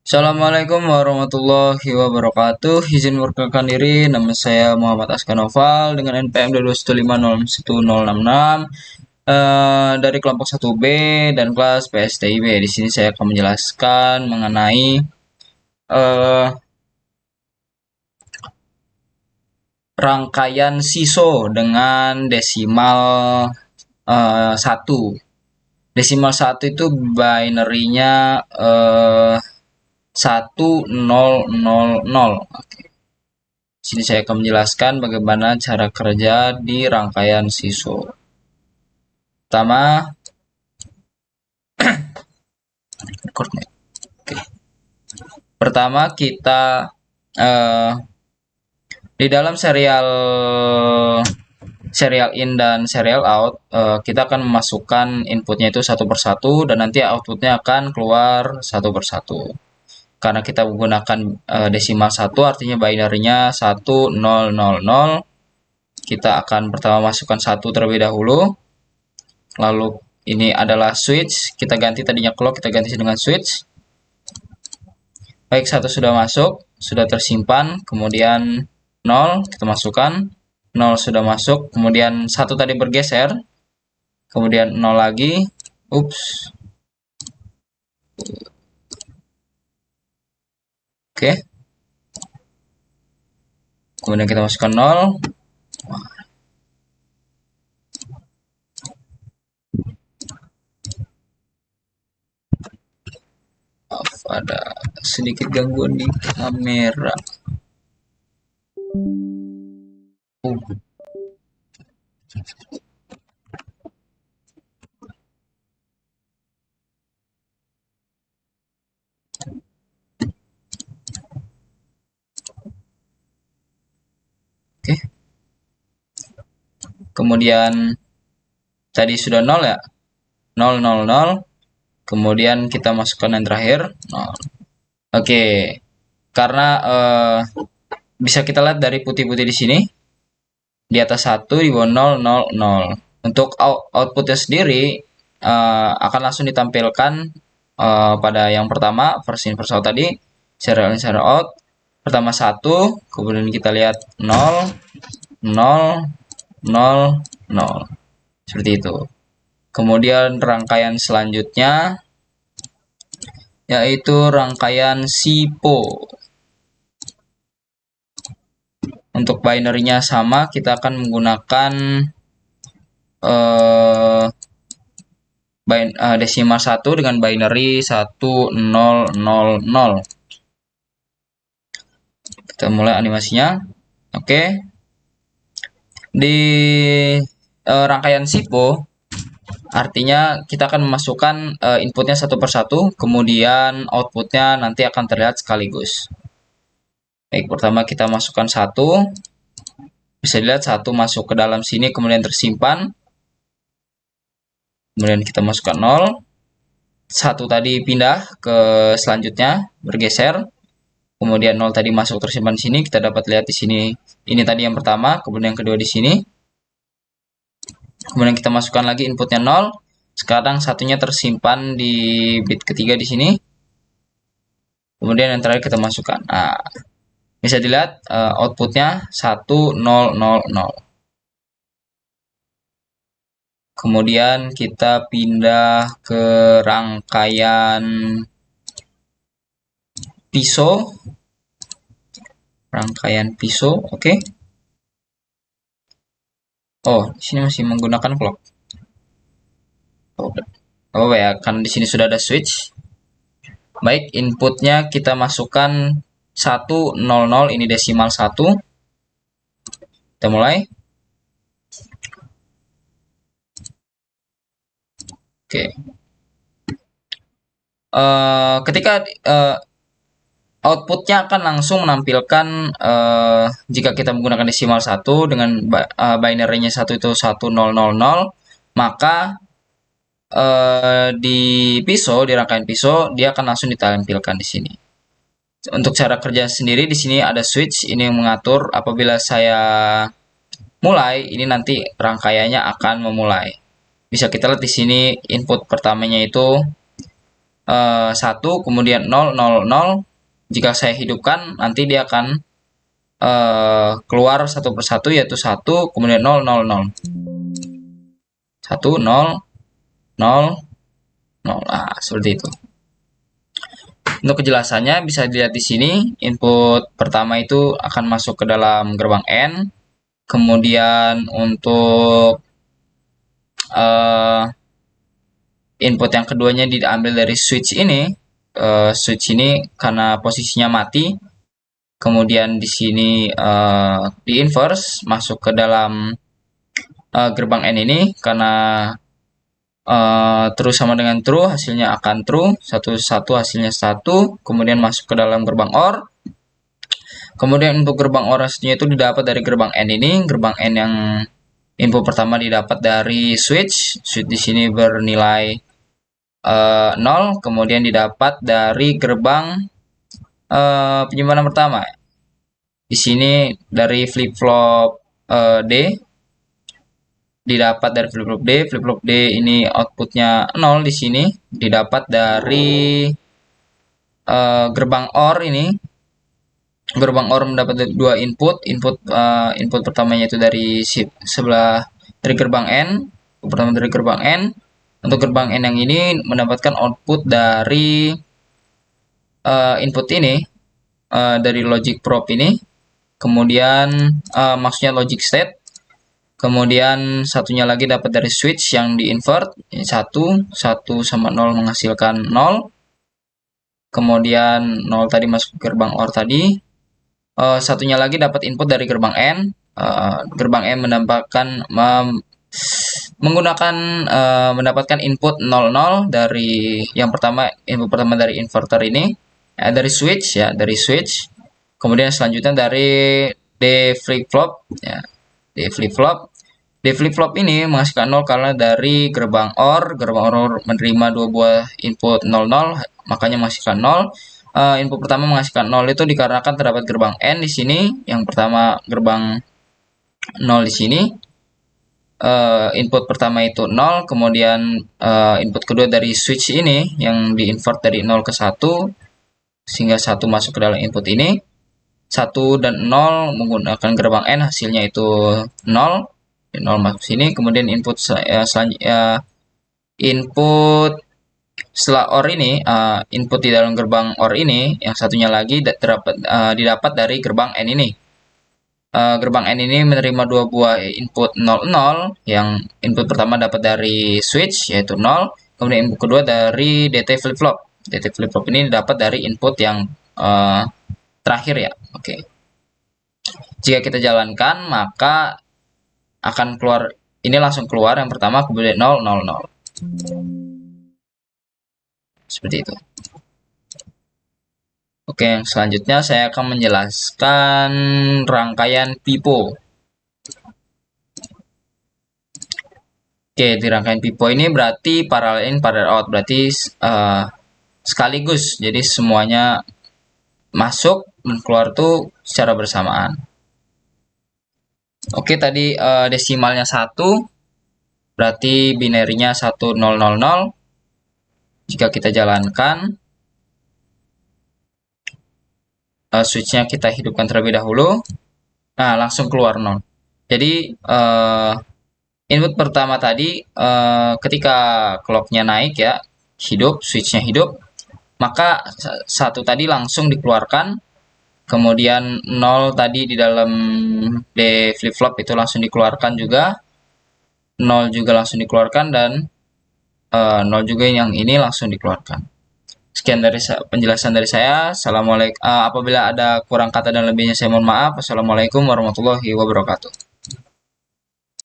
Assalamualaikum warahmatullahi wabarakatuh. Izin memperkenalkan diri, nama saya Muhammad Askanoval dengan NPM 215011066 dari kelompok 1B dan kelas PSTIB. Di sini saya akan menjelaskan mengenai eh, rangkaian SISO dengan desimal 1. Desimal 1 itu binary-nya 1000. Oke. Sini saya akan menjelaskan bagaimana cara kerja di rangkaian SISO. Pertama, Oke. Pertama kita di dalam serial in dan serial out, kita akan memasukkan inputnya itu satu persatu dan nanti outputnya akan keluar satu persatu. Karena kita menggunakan desimal 1, artinya binary-nya 1000. Kita akan pertama masukkan 1 terlebih dahulu. Lalu ini adalah switch, kita ganti tadinya clock, kita ganti dengan switch. Baik, 1 sudah masuk, sudah tersimpan, kemudian 0 kita masukkan, 0 sudah masuk, kemudian 1 tadi bergeser, kemudian 0 lagi, ups. Oke. Kemudian kita masukkan 0. Ada sedikit gangguan di kamera. Oke. Kemudian tadi sudah 0 ya. 0 0 0. Kemudian kita masukkan yang terakhir 0. Oke. Karena bisa kita lihat dari putih-putih di sini. Di atas 1, di bawah 0 0 0. Untuk outputnya sendiri akan langsung ditampilkan pada yang pertama, first in first out tadi, serial in serial out. Pertama 1, kemudian kita lihat 0 0 0 0. Seperti itu. Kemudian rangkaian selanjutnya yaitu rangkaian SIPO. Untuk binary-nya sama, kita akan menggunakan desimal 1 dengan binary 1000. Kita mulai animasinya. Oke. Di rangkaian SIPO, artinya kita akan memasukkan inputnya satu persatu, kemudian outputnya nanti akan terlihat sekaligus. Baik, pertama kita masukkan 1. Bisa dilihat 1 masuk ke dalam sini, kemudian tersimpan. Kemudian kita masukkan 0. 1 tadi pindah ke selanjutnya, bergeser. Kemudian 0 tadi masuk tersimpan di sini, kita dapat lihat di sini. Ini tadi yang pertama, kemudian yang kedua di sini. Kemudian kita masukkan lagi inputnya 0. Sekarang satunya tersimpan di bit ketiga di sini. Kemudian yang terakhir kita masukkan. Nah, bisa dilihat outputnya 1000. Kemudian kita pindah ke rangkaian PISO. Oke. Oh, di sini masih menggunakan clock. Oh ya, karena di sini sudah ada switch. Baik, inputnya kita masukkan 100, ini desimal 1. Kita mulai. Oke. Ketika outputnya akan langsung menampilkan jika kita menggunakan desimal 1 dengan binary-nya 1 itu 1000, maka di PISO, di rangkaian PISO, dia akan langsung ditampilkan di sini. Untuk cara kerja sendiri di sini ada switch, ini yang mengatur apabila saya mulai, ini nanti rangkaiannya akan memulai. Bisa kita lihat di sini input pertamanya itu 1, kemudian 0, 0, 0. Jika saya hidupkan, nanti dia akan keluar satu persatu, yaitu 1, kemudian 0, 0, 0. 1, 0, 0, 0. Nah, seperti itu. Untuk kejelasannya bisa dilihat di sini. Input pertama itu akan masuk ke dalam gerbang N. Kemudian untuk input yang keduanya diambil dari switch ini. Switch ini karena posisinya mati. Kemudian di sini di inverse masuk ke dalam gerbang N ini karena true sama dengan true, hasilnya akan true. 1, 1 hasilnya 1. Kemudian masuk ke dalam gerbang OR. Kemudian untuk gerbang OR hasilnya itu didapat dari gerbang N ini. Gerbang N yang input pertama didapat dari switch. Switch di sini bernilai 0. Kemudian didapat dari gerbang penyimpanan pertama. Di sini dari flip-flop D. Didapat dari flip-flop D. Flip-flop D ini outputnya 0 di sini. Didapat dari gerbang OR ini. Gerbang OR mendapat 2 input. Input pertamanya itu dari sebelah dari gerbang N. Pertama dari gerbang N. Untuk gerbang N yang ini mendapatkan output dari input ini dari logic probe ini. Kemudian maksudnya logic state. Kemudian satunya lagi dapat dari switch yang di invert. 1 sama 0 menghasilkan 0. Kemudian 0 tadi masuk ke gerbang OR tadi. Satunya lagi dapat input dari gerbang N. Gerbang N mendapatkan input 00 dari yang pertama, input pertama dari inverter ini, dari switch ya, dari switch. Kemudian selanjutnya dari D flip flop ya. D flip flop ini menghasilkan 0 karena dari gerbang OR menerima 2 buah input 00, makanya menghasilkan 0. Input pertama menghasilkan 0 itu dikarenakan terdapat gerbang N di sini. Yang pertama gerbang 0 di sini. Input pertama itu 0, kemudian input kedua dari switch ini yang di invert dari 0 ke 1 sehingga 1 masuk ke dalam input ini. 1 dan 0 menggunakan gerbang N, hasilnya itu 0. 0 masuk sini. Kemudian input selanjutnya input setelah OR ini, input di dalam gerbang OR ini yang satunya lagi didapat dari gerbang N ini. Gerbang N ini menerima 2 buah input 00, yang input pertama dapat dari switch yaitu 0, kemudian input kedua dari DT flip flop. DT flip flop ini dapat dari input yang terakhir ya. Oke. Jika kita jalankan maka akan keluar, ini langsung keluar yang pertama, kemudian 0, 0, 0. Seperti itu. Oke, yang selanjutnya saya akan menjelaskan rangkaian pipo. Oke, di rangkaian pipo ini berarti parallel in, parallel out, berarti sekaligus. Jadi semuanya masuk dan keluar tuh secara bersamaan. Oke, tadi desimalnya 1, berarti binarinya 1, 0, 0, 0. Jika kita jalankan, switchnya kita hidupkan terlebih dahulu. Nah, langsung keluar 0. Jadi, input pertama tadi, ketika clocknya naik ya, hidup, switchnya hidup, maka 1 tadi langsung dikeluarkan. Kemudian 0 tadi di dalam D flip flop itu langsung dikeluarkan juga. 0 juga langsung dikeluarkan, dan 0 juga yang ini langsung dikeluarkan. Sekian dari penjelasan dari saya. Assalamualaikum. Apabila ada kurang kata dan lebihnya saya mohon maaf. Assalamualaikum warahmatullahi wabarakatuh.